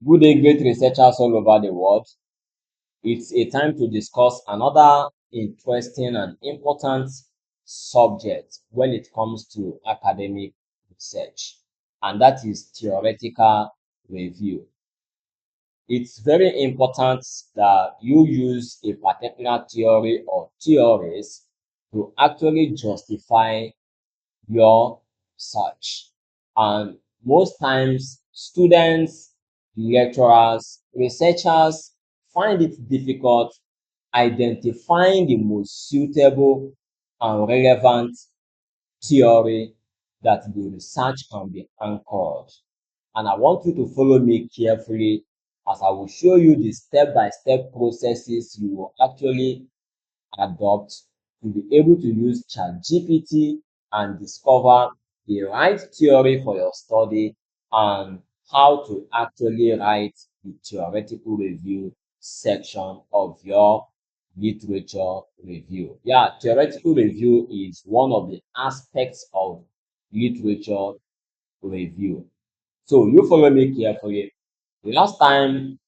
Good day, great researchers all over the world. It's a time to discuss another interesting and important subject when it comes to academic research, and that is theoretical review. It's very important that you use a particular theory or theories to actually justify your search. And most times, students, lecturers, researchers find it difficult identifying the most suitable and relevant theory that the research can be anchored. And I want you to follow me carefully as I will show you the step-by-step processes you will actually adopt to be able to use ChatGPT and discover the right theory for your study and how to actually write the theoretical review section of your literature review. Yeah, theoretical review is one of the aspects of literature review. So you follow me carefully. Last time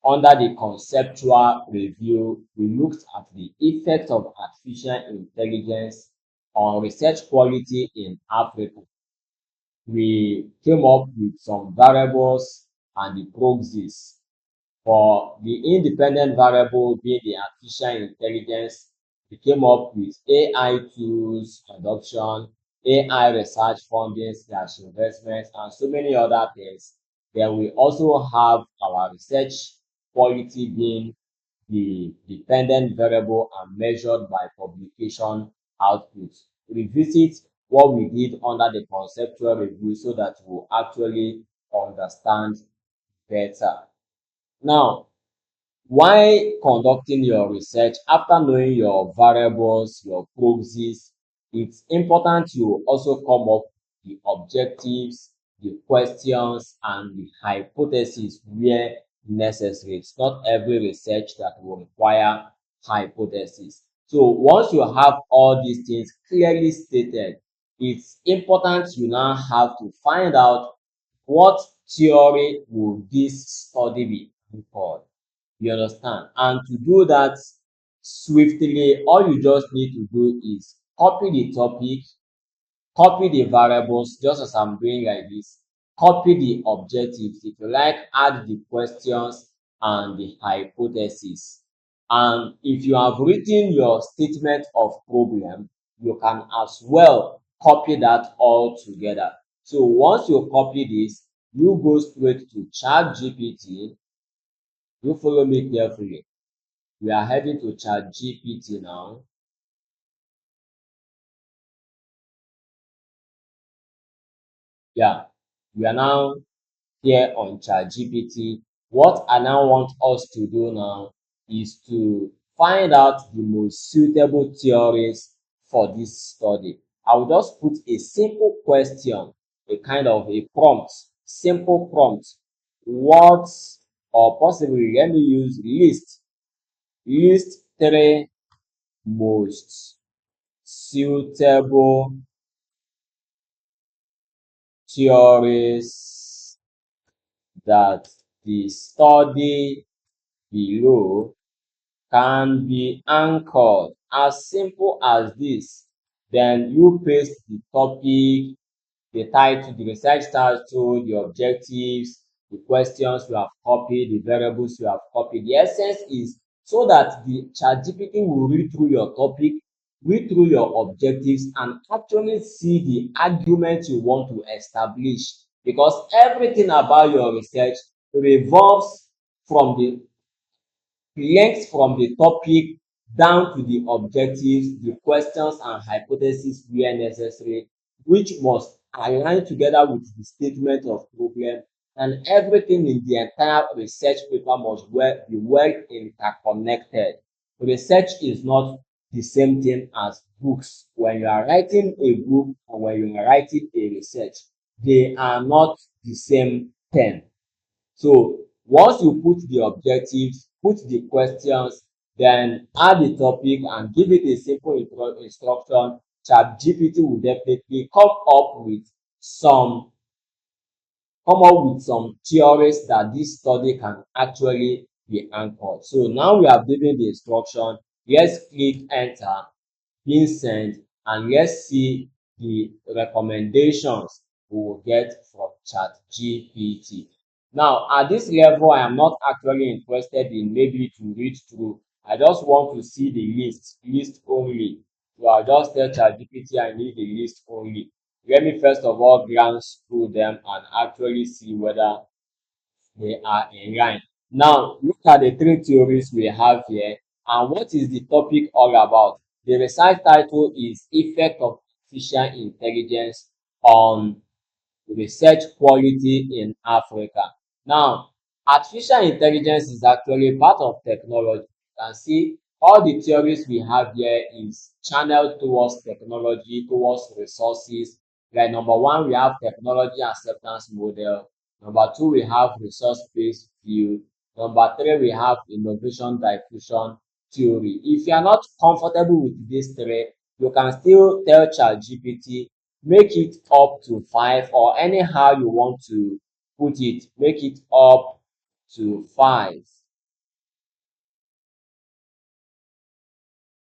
under the conceptual review, we looked at the effect of artificial intelligence on research quality in Africa. We came up with some variables and the proxies. For the independent variable being the artificial intelligence, we came up with AI tools adoption, AI research funding slash investments, and so many other things. Then we also have our research quality being the dependent variable and measured by publication output. Revisit what we did under the conceptual review so that we'll actually understand better. Now, while conducting your research, after knowing your variables, your proxies, it's important you also come up with the objectives, the questions, and the hypotheses where necessary. It's not every research that will require hypothesis. So once you have all these things clearly stated, it's important you now have to find out what theory will this study be anchored. You understand? And to do that swiftly, all you just need to do is copy the topic, copy the variables, just as I'm doing like this, copy the objectives. If you like, add the questions and the hypothesis. And if you have written your statement of problem, you can as well copy that all together. So once you copy this, you go straight to ChatGPT. You follow me carefully. We are heading to ChatGPT now. Yeah, we are now here on ChatGPT. What I now want us to do now is to find out the most suitable theories for this study. I will just put a simple question, a kind of a prompt, simple prompt. What, or possibly let me use list three most suitable theories that the study below can be anchored. As simple as this. Then you paste the topic, the title, the research title, the objectives, the questions you have copied, the variables you have copied. The essence is so that the ChatGPT will read through your topic, read through your objectives, and actually see the argument you want to establish. Because everything about your research revolves from the length from the topic down to the objectives, the questions and hypotheses where necessary, which must align together with the statement of problem, and everything in the entire research paper must be well interconnected. Research is not the same thing as books. When you are writing a book or when you are writing a research, they are not the same thing. So once you put the objectives, put the questions, then add the topic and give it a simple instruction, ChatGPT will definitely come up with some come up with some theories that this study can actually be anchored. So now we have given the instruction. Let's click enter, being sent, and let's see the recommendations we will get from ChatGPT. Now, at this level, I am not actually interested in maybe to read through. I just want to see the list only. So I'll just tell ChatGPT I need the list only. Let me first of all glance through them and actually see whether they are in line. Now, look at the three theories we have here. And what is the topic all about? The research title is Effect of Artificial Intelligence on Research Quality in Africa. Now, artificial intelligence is actually part of technology. You can see all the theories we have here is channeled towards technology, towards resources. Like number one, we have technology acceptance model. Number two, we have resource-based view. Number three, we have innovation diffusion theory. If you are not comfortable with these three, you can still tell ChatGPT make it up to 5, or anyhow you want to put it, make it up to 5.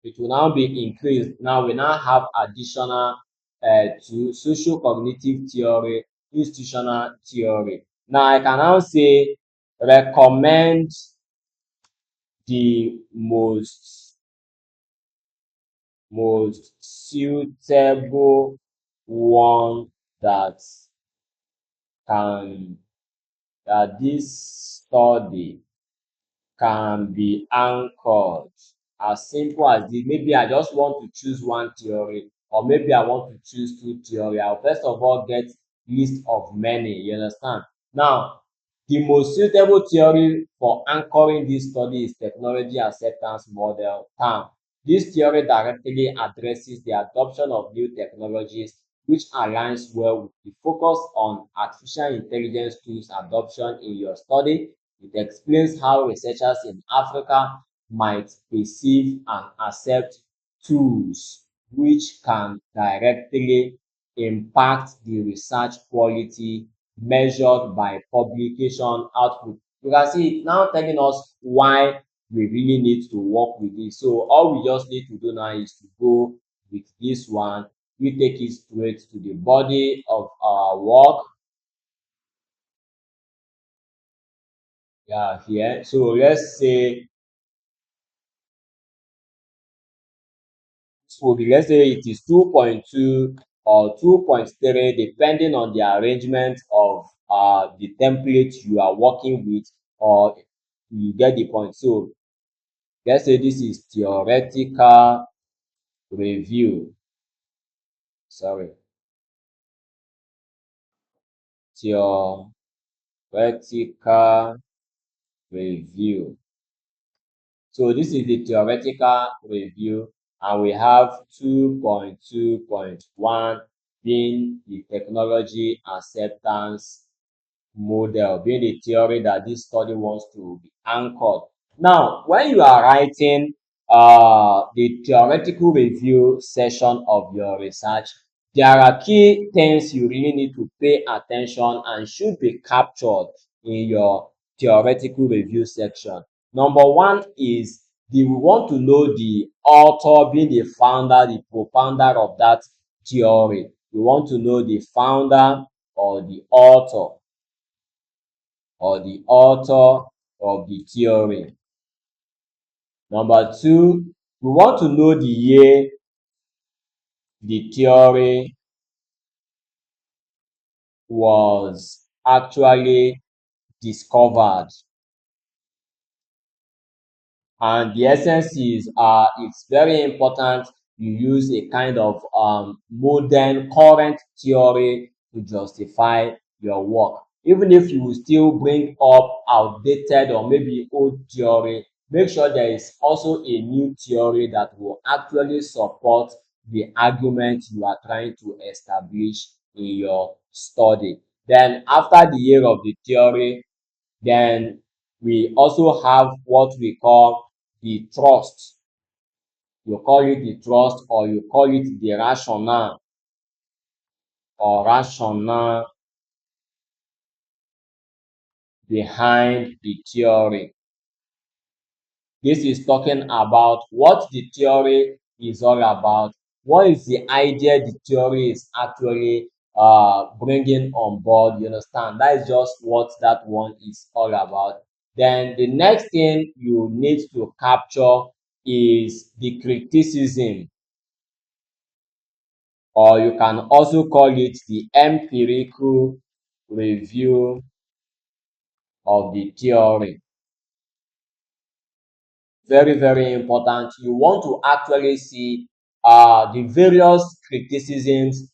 It will now be increased. Now we now have additional to social cognitive theory, institutional theory. Now I can now say recommend the most suitable one that can that this study can be anchored. As simple as this. Maybe I just want to choose one theory, or maybe I want to choose two theory. I'll first of all get list of many. You understand? Now, the most suitable theory for anchoring this study is technology acceptance model (TAM). This theory directly addresses the adoption of new technologies, which aligns well with the focus on artificial intelligence tools adoption in your study. It explains how researchers in Africa might perceive and accept tools which can directly impact the research quality measured by publication output. You can see it now telling us why we really need to work with this. So all we just need to do now is to go with this one. We take it straight to the body of our work. Yeah, here. So let's say let's say it is 2.2 or 2.3, depending on the arrangement of the template you are working with, or you get the point. So let's say this is theoretical review. Sorry, theoretical review. So this is the theoretical review, and we have 2.2.1 being the technology acceptance model, being the theory that this study wants to be anchored. Now, when you are writing the theoretical review session of your research, there are key things you really need to pay attention and should be captured in your theoretical review section. Number one is we want to know the author, being the founder, the propounder of that theory. We want to know the founder or the author of the theory. Number two, we want to know the year the theory was actually discovered. And the essence is it's very important you use a kind of modern current theory to justify your work. Even if you will still bring up outdated or maybe old theory, make sure there is also a new theory that will actually support the argument you are trying to establish in your study. Then after the year of the theory, then we also have what we call the trust. You call it the trust, or you call it the rationale or rationale behind the theory. This is talking about what the theory is all about. What is the idea the theory is actually bringing on board? You understand? That is just what that one is all about. Then the next thing you need to capture is the criticism, or you can also call it the empirical review of the theory. Very, very important. You want to actually see the various criticisms,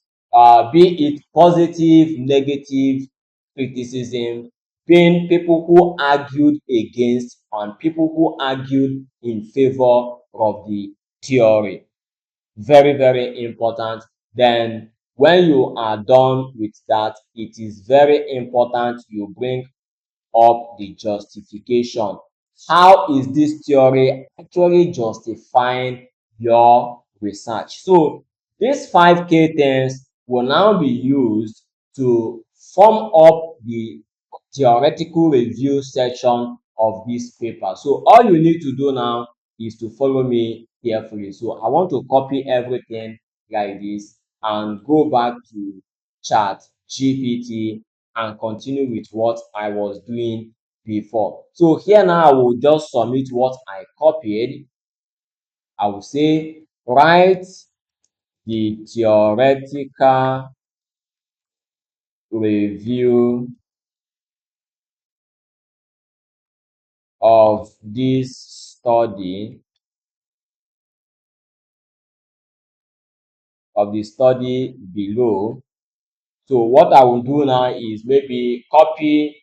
be it positive, negative criticism, being people who argued against and people who argued in favor of the theory. Very, very important. Then when you are done with that, it is very important you bring up the justification. How is this theory actually justifying your research? So these 5 key things will now be used to form up the theoretical review section of this paper. So all you need to do now is to follow me carefully. So I want to copy everything like this and go back to chat GPT and continue with what I was doing before. So here now I will just submit what I copied. I will say write the theoretical review of this study below. So what I will do now is maybe copy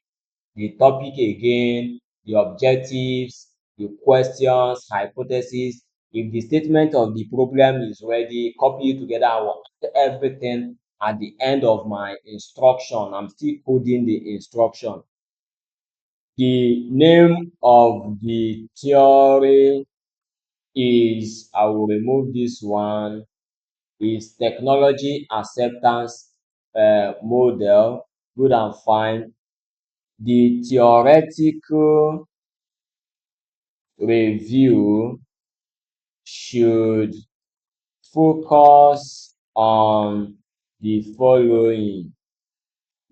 the topic again, the objectives, the questions, hypothesis. If the statement of the problem is ready, copy it together. I will add everything at the end of my instruction. I'm still coding the instruction. The name of the theory is, I will remove this one, is technology acceptance model. Good and fine. The theoretical review should focus on the following.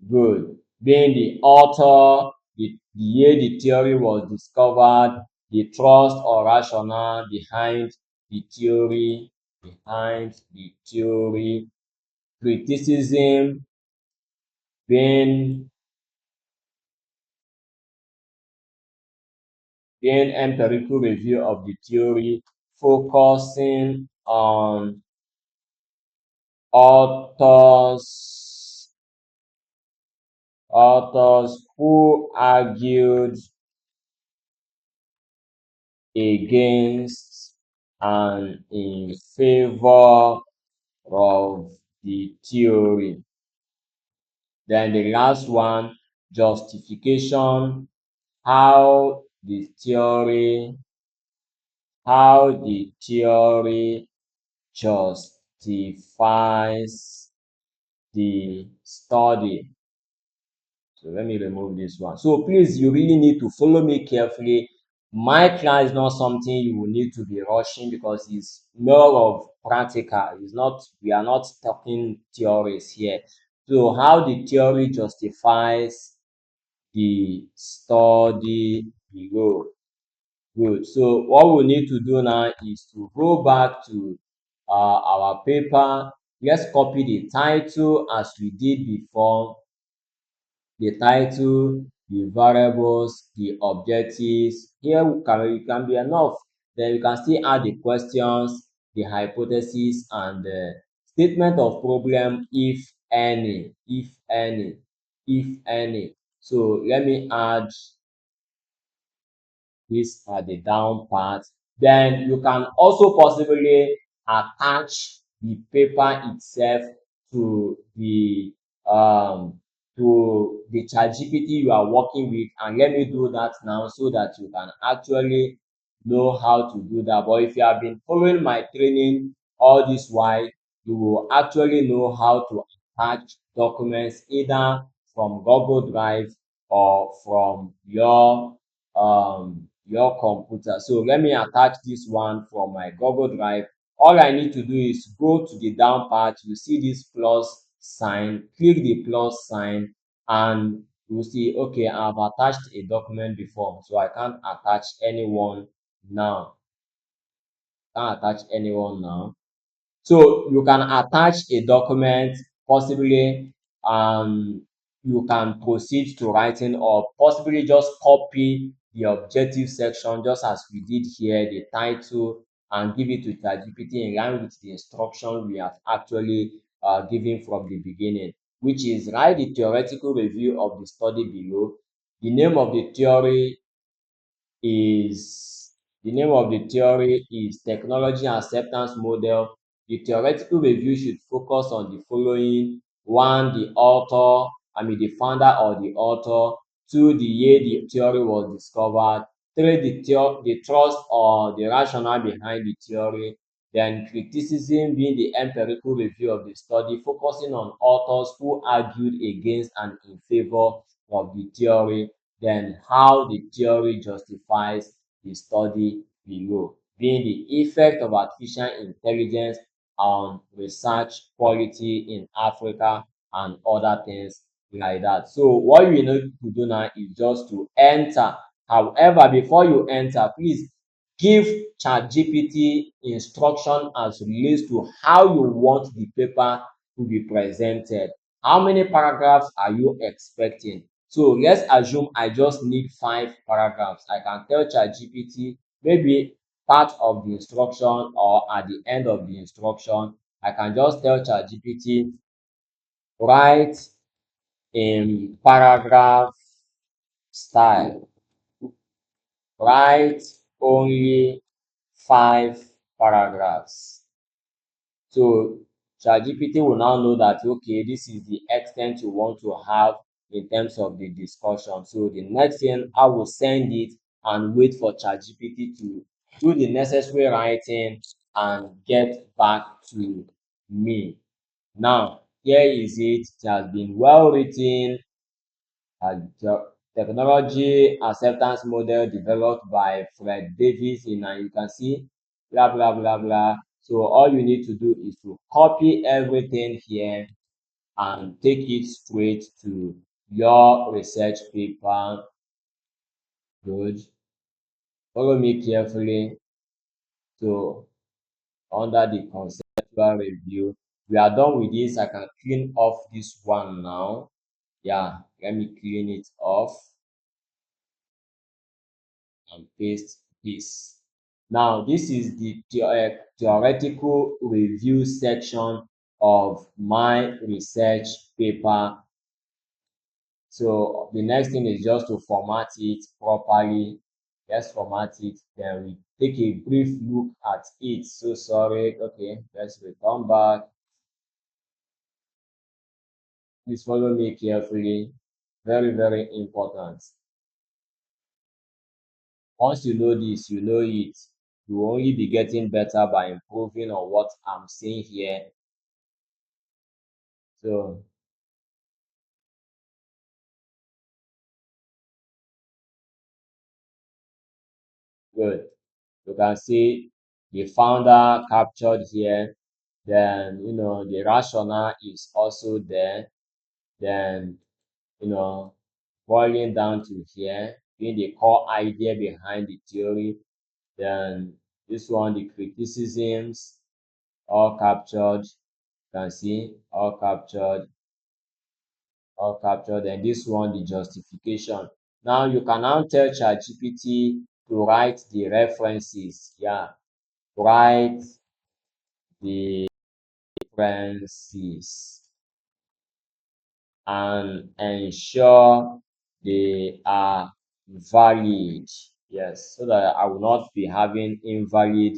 Good. Being the author, the year the theory was discovered, the trust or rationale behind the theory, criticism, being empirical review of the theory, focusing on authors who argued against and in favor of the theory. Then the last one, justification, how the theory justifies the study. So let me remove this one. So please, you really need to follow me carefully. My class is not something you will need to be rushing because it's more of practical. It's not, we are not talking theories here. So how the theory justifies the study below. Good. So what we need to do now is to go back to our paper. Let's copy the title as we did before. The title, the variables, the objectives. Here it can be enough. Then you can still add the questions, the hypothesis, and the statement of problem, if any, if any. So let me add these are the down part. Then you can also possibly attach the paper itself to the um ChatGPT you are working with, and let me do that now so that you can actually know how to do that. But if you have been following my training all this while, you will actually know how to attach documents either from Google Drive or from your computer. So let me attach this one from my Google Drive. All I need to do is go to the down part. You see this plus sign, click the plus sign, and you see, okay, I've attached a document before, so I can't attach anyone now. Can't attach anyone now. So you can attach a document, possibly you can proceed to writing, or possibly just copy the objective section just as we did here, the title, and give it to ChatGPT in line with the instruction we have actually given from the beginning, which is write the theoretical review of the study below. The name of the theory is the name of the theory is Technology Acceptance Model. The theoretical review should focus on the following: one, the author, the founder or the author; two, the year the theory was discovered; three, the trust or the rationale behind the theory; then criticism being the empirical review of the study, focusing on authors who argued against and in favor of the theory; then how the theory justifies the study below, being the effect of artificial intelligence on research quality in Africa and other things like that. So what you need to do now is just to enter. However, before you enter, please give ChatGPT instruction as relates to how you want the paper to be presented. How many paragraphs are you expecting? So let's assume I just need 5 paragraphs. I can tell ChatGPT maybe part of the instruction or at the end of the instruction. I can just tell ChatGPT write in paragraph style. Write only 5 paragraphs. So ChatGPT will now know that, okay, this is the extent you want to have in terms of the discussion. So the next thing, I will send it and wait for ChatGPT to do the necessary writing and get back to me. Now, here is it. It has been well written. Technology acceptance model developed by Fred Davis and you can see blah blah blah blah. So all you need to do is to copy everything here and take it straight to your research paper. Good. Follow me carefully. So under the conceptual review, we are done with this. I can clean off this one now. Yeah, let me clean it off and paste this. Now, this is the theoretical review section of my research paper. So the next thing is just to format it properly. Let's format it. Then we take a brief look at it. So sorry. Okay, let's return back. Please follow me carefully. Very, very important. Once you know this, you know it. You will only be getting better by improving on what I'm saying here. So good. You can see the founder captured here. Then the rationale is also there. Then boiling down to here, being the core idea behind the theory. Then this one, the criticisms, all captured. You can see all captured. And this one, the justification. Now you can now tell ChatGPT to write the references. Yeah, write the references and ensure they are valid. Yes, so that I will not be having invalid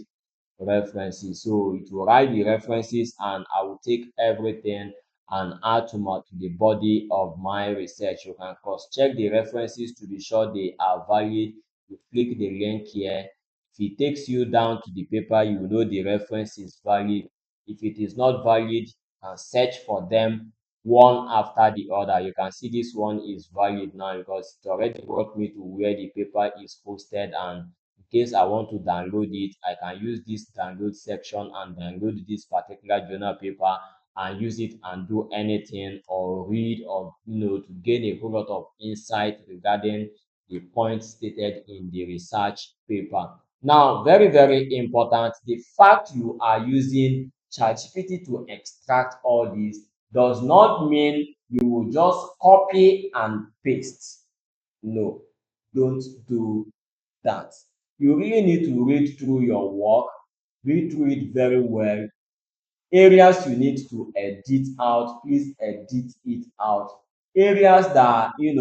references. So it will write the references and I will take everything and add to the body of my research. You can cross-check the references to be sure they are valid. You click the link here. If it takes you down to the paper, you know the reference is valid. If it is not valid, you can search for them one after the other. You can see this one is valid now because it already brought me to where the paper is posted, and in case I want to download it, I can use this download section and download this particular journal paper and use it and do anything or read or to gain a whole lot of insight regarding the points stated in the research paper. Now, very, very important, the fact you are using ChatGPT to extract all this does not mean you will just copy and paste. No, don't do that. You really need to read through your work, read through it very well. Areas you need to edit out, please edit it out. Areas that you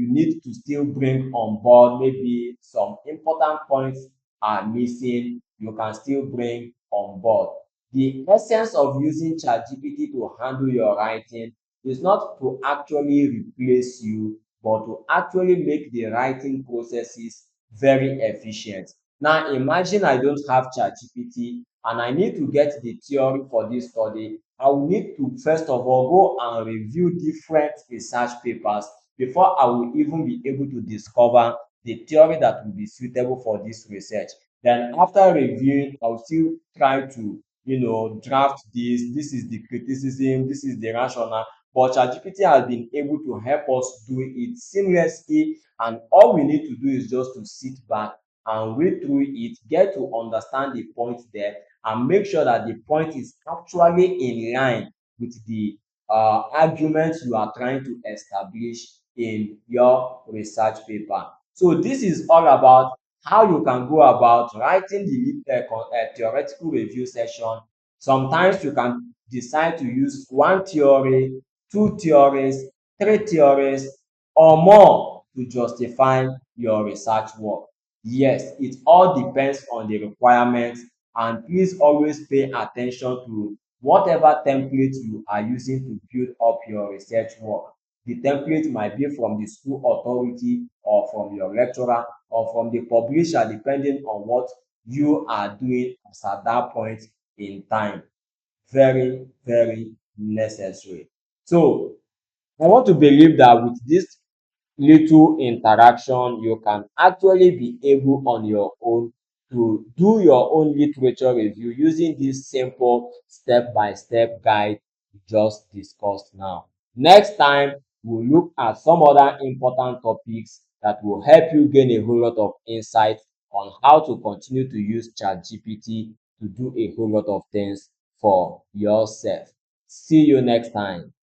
need to still bring on board, maybe some important points are missing, you can still bring on board. The essence of using ChatGPT to handle your writing is not to actually replace you, but to actually make the writing processes very efficient. Now imagine I don't have ChatGPT and I need to get the theory for this study. I will need to first of all go and review different research papers before I will even be able to discover the theory that will be suitable for this research. Then after reviewing, I will still try to draft this. This is the criticism, this is the rationale. But ChatGPT has been able to help us do it seamlessly, and all we need to do is just to sit back and read through it, get to understand the point there, and make sure that the point is actually in line with the arguments you are trying to establish in your research paper. So this is all about how you can go about writing the theoretical review session. Sometimes you can decide to use one theory, two theories, three theories, or more to justify your research work. Yes, it all depends on the requirements, and please always pay attention to whatever template you are using to build up your research work. The template might be from the school authority or from your lecturer or from the publisher, depending on what you are doing as at that point in time. Very, very necessary. So I want to believe that with this little interaction, you can actually be able on your own to do your own literature review using this simple step-by-step guide we just discussed now. Next time, we'll look at some other important topics that will help you gain a whole lot of insight on how to continue to use ChatGPT to do a whole lot of things for yourself. See you next time.